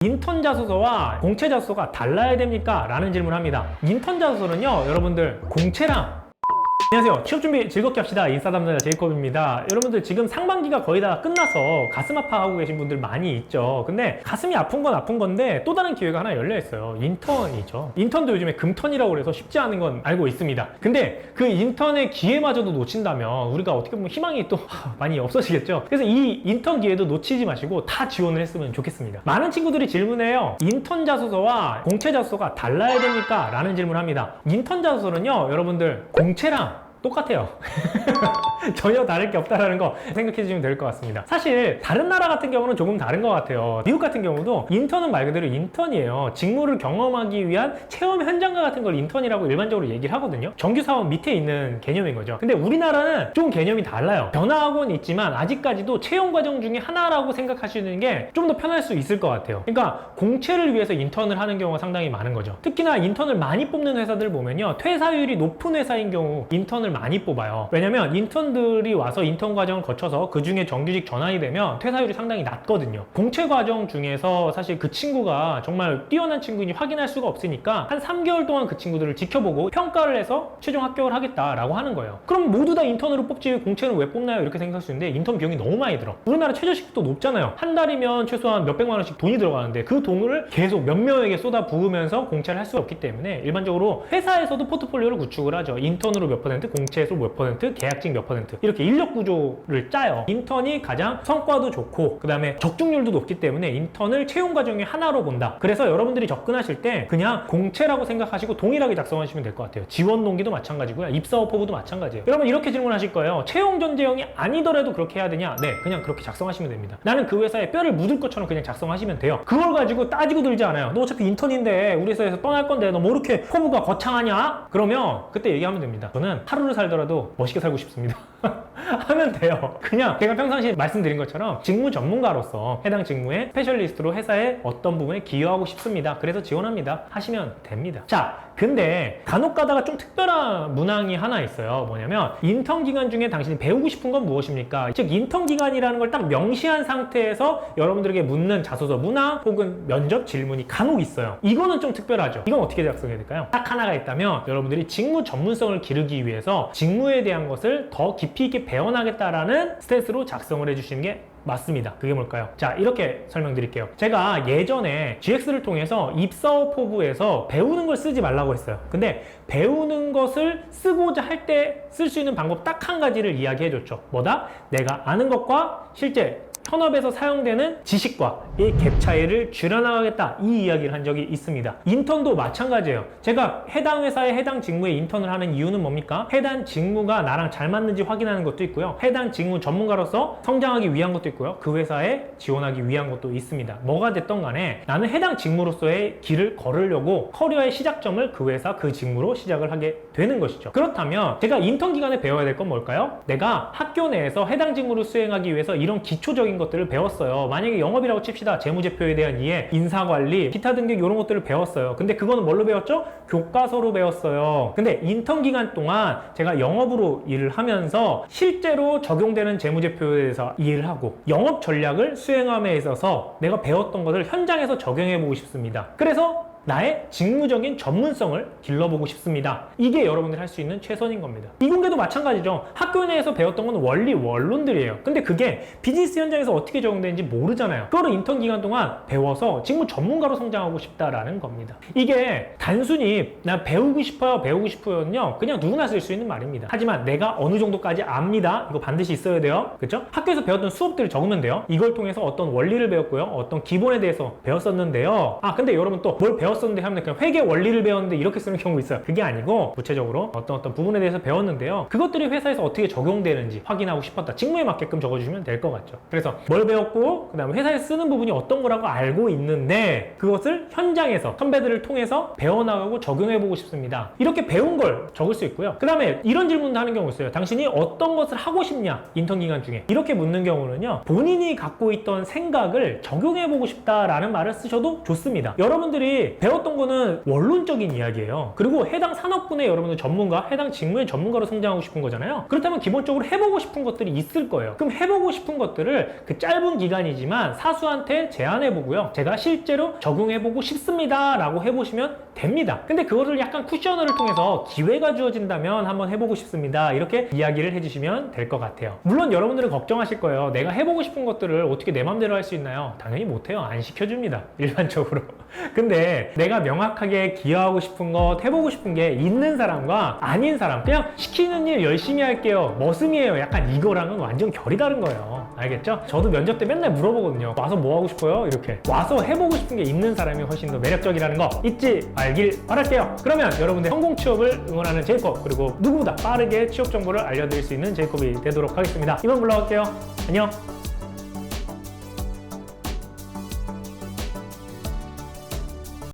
인턴 자소서와 공채 자소서가 달라야 됩니까? 라는 질문을 합니다. 인턴 자소서는요, 여러분들 공채랑 안녕하세요. 취업준비 즐겁게 합시다. 인싸 담당자 제이콥입니다. 여러분들 지금 상반기가 거의 다 끝나서 가슴 아파하고 계신 분들 많이 있죠. 근데 가슴이 아픈 건 아픈 건데 또 다른 기회가 하나 열려 있어요. 인턴이죠. 인턴도 요즘에 금턴이라고 그래서 쉽지 않은 건 알고 있습니다. 근데 그 인턴의 기회마저도 놓친다면 우리가 어떻게 보면 희망이 또 많이 없어지겠죠. 그래서 이 인턴 기회도 놓치지 마시고 다 지원을 했으면 좋겠습니다. 많은 친구들이 질문해요. 인턴 자소서와 공채 자소서가 달라야 됩니까? 라는 질문을 합니다. 인턴 자소서는요, 여러분들 공채랑 똑같아요. 전혀 다를 게 없다라는 거 생각해 주시면 될 것 같습니다. 사실 다른 나라 같은 경우는 조금 다른 것 같아요. 미국 같은 경우도 인턴은 말 그대로 인턴이에요. 직무를 경험하기 위한 체험 현장과 같은 걸 인턴이라고 일반적으로 얘기를 하거든요. 정규사원 밑에 있는 개념인 거죠. 근데 우리나라는 좀 개념이 달라요. 변화하고는 있지만 아직까지도 채용 과정 중에 하나라고 생각하시는 게 좀 더 편할 수 있을 것 같아요. 그러니까 공채를 위해서 인턴을 하는 경우가 상당히 많은 거죠. 특히나 인턴을 많이 뽑는 회사들 보면요, 퇴사율이 높은 회사인 경우 인턴을 많이 뽑아요. 왜냐면 인턴들이 와서 인턴 과정을 거쳐서 그 중에 정규직 전환이 되면 퇴사율이 상당히 낮거든요. 공채 과정 중에서 사실 그 친구가 정말 뛰어난 친구인지 확인할 수가 없으니까 한 3개월 동안 그 친구들을 지켜보고 평가를 해서 최종 합격을 하겠다라고 하는 거예요. 그럼 모두 다 인턴으로 뽑지 공채는 왜 뽑나요? 이렇게 생각할 수 있는데 인턴 비용이 너무 많이 들어. 우리나라 최저시급도 높잖아요. 한 달이면 최소한 몇백만 원씩 돈이 들어가는데 그 돈을 계속 몇 명에게 쏟아 부으면서 공채를 할 수 없기 때문에 일반적으로 회사에서도 포트폴리오를 구축을 하죠. 인턴으로 몇 퍼센트, 공채에서 몇 퍼센트, 계약직 몇 퍼센트, 이렇게 인력 구조를 짜요. 인턴이 가장 성과도 좋고 그 다음에 적중률도 높기 때문에 인턴을 채용 과정의 하나로 본다. 그래서 여러분들이 접근하실 때 그냥 공채라고 생각하시고 동일하게 작성하시면 될 것 같아요. 지원 동기도 마찬가지고요. 입사 오퍼부도 마찬가지예요. 여러분 이렇게 질문하실 거예요. 채용 전제형이 아니더라도 그렇게 해야 되냐? 네, 그냥 그렇게 작성하시면 됩니다. 나는 그 회사에 뼈를 묻을 것처럼 그냥 작성하시면 돼요. 그걸 가지고 따지고 들지 않아요. 너 어차피 인턴인데 우리 회사에서 떠날 건데 너 뭐 이렇게 포부가 거창하냐? 그러면 그때 얘기하면 됩니다. 저는 하루를 살더라도 멋있게 살고 싶습니다. 하면 돼요. 그냥 제가 평상시에 말씀드린 것처럼 직무 전문가로서 해당 직무의 스페셜리스트로 회사의 어떤 부분에 기여하고 싶습니다. 그래서 지원합니다. 하시면 됩니다. 자, 근데 간혹 가다가 좀 특별한 문항이 하나 있어요. 뭐냐면 인턴 기간 중에 당신이 배우고 싶은 건 무엇입니까? 즉 인턴 기간이라는 걸 딱 명시한 상태에서 여러분들에게 묻는 자소서 문항 혹은 면접 질문이 간혹 있어요. 이거는 좀 특별하죠. 이건 어떻게 작성해야 될까요? 딱 하나가 있다면 여러분들이 직무 전문성을 기르기 위해서 직무에 대한 것을 더 깊이 있게 배워나겠다라는 스탠스로 작성을 해주시는 게 맞습니다. 그게 뭘까요? 자, 이렇게 설명드릴게요. 제가 예전에 GX를 통해서 입사업 포부에서 배우는 걸 쓰지 말라고 했어요. 근데 배우는 것을 쓰고자 할 때 쓸 수 있는 방법 딱 한 가지를 이야기해 줬죠. 뭐다? 내가 아는 것과 실제 현업에서 사용되는 지식과 이 갭 차이를 줄여나가겠다, 이 이야기를 한 적이 있습니다. 인턴도 마찬가지예요. 제가 해당 회사에 해당 직무에 인턴을 하는 이유는 뭡니까? 해당 직무가 나랑 잘 맞는지 확인하는 것도 있고요, 해당 직무 전문가로서 성장하기 위한 것도 있고요, 그 회사에 지원하기 위한 것도 있습니다. 뭐가 됐던 간에 나는 해당 직무로서의 길을 걸으려고 커리어의 시작점을 그 회사 그 직무로 시작을 하게 되는 것이죠. 그렇다면 제가 인턴 기간에 배워야 될 건 뭘까요? 내가 학교 내에서 해당 직무를 수행하기 위해서 이런 기초적인 것들을 배웠어요. 만약에 영업이라고 칩시다. 재무제표에 대한 이해, 인사관리, 기타 등등 이런 것들을 배웠어요. 근데 그거는 뭘로 배웠죠? 교과서로 배웠어요. 근데 인턴 기간 동안 제가 영업으로 일을 하면서 실제로 적용되는 재무제표에 대해서 이해를 하고 영업 전략을 수행함에 있어서 내가 배웠던 것을 현장에서 적용해보고 싶습니다. 그래서 나의 직무적인 전문성을 길러보고 싶습니다. 이게 여러분들이 할 수 있는 최선인 겁니다. 이공계도 마찬가지죠. 학교 내에서 배웠던 건 원리 원론들이에요. 근데 그게 비즈니스 현장에서 어떻게 적용되는지 모르잖아요. 그거를 인턴 기간 동안 배워서 직무 전문가로 성장하고 싶다라는 겁니다. 이게 단순히 나 배우고 싶어요는요, 그냥 누구나 쓸 수 있는 말입니다. 하지만 내가 어느 정도까지 압니다. 이거 반드시 있어야 돼요. 그렇죠? 학교에서 배웠던 수업들을 적으면 돼요. 이걸 통해서 어떤 원리를 배웠고요, 어떤 기본에 대해서 배웠었는데요. 아, 근데 여러분 또 뭘 배웠었는데 하면 그냥 회계 원리를 배웠는데 이렇게 쓰는 경우 있어요. 그게 아니고 구체적으로 어떤 부분에 대해서 배웠는데요, 그것들이 회사에서 어떻게 적용되는지 확인하고 싶었다. 직무에 맞게끔 적어주시면 될 것 같죠. 그래서 뭘 배웠고 그 다음에 회사에서 쓰는 부분이 어떤 거라고 알고 있는데 그것을 현장에서 선배들을 통해서 배워나가고 적용해보고 싶습니다. 이렇게 배운 걸 적을 수 있고요. 그 다음에 이런 질문도 하는 경우 있어요. 당신이 어떤 것을 하고 싶냐? 인턴 기간 중에 이렇게 묻는 경우는요, 본인이 갖고 있던 생각을 적용해보고 싶다라는 말을 쓰셔도 좋습니다. 여러분들이 배웠던 거는 원론적인 이야기예요. 그리고 해당 산업군의 여러분들 전문가, 해당 직무의 전문가로 성장하고 싶은 거잖아요. 그렇다면 기본적으로 해보고 싶은 것들이 있을 거예요. 그럼 해보고 싶은 것들을 그 짧은 기간이지만 사수한테 제안해보고요. 제가 실제로 적용해보고 싶습니다 라고 해보시면 됩니다. 근데 그거를 약간 쿠셔너를 통해서 기회가 주어진다면 한번 해보고 싶습니다. 이렇게 이야기를 해주시면 될 것 같아요. 물론 여러분들은 걱정하실 거예요. 내가 해보고 싶은 것들을 어떻게 내 맘대로 할 수 있나요? 당연히 못해요. 안 시켜줍니다. 일반적으로. 근데 내가 명확하게 기여하고 싶은 것, 해보고 싶은 게 있는 사람과 아닌 사람, 그냥 시키는 일 열심히 할게요, 머슴이에요, 약간 이거랑은 완전 결이 다른 거예요. 알겠죠? 저도 면접 때 맨날 물어보거든요. 와서 뭐 하고 싶어요? 이렇게. 와서 해보고 싶은 게 있는 사람이 훨씬 더 매력적이라는 거 잊지 말길 바랄게요. 그러면 여러분들 성공 취업을 응원하는 제이콥, 그리고 누구보다 빠르게 취업 정보를 알려드릴 수 있는 제이콥이 되도록 하겠습니다. 이만 물러갈게요. 안녕.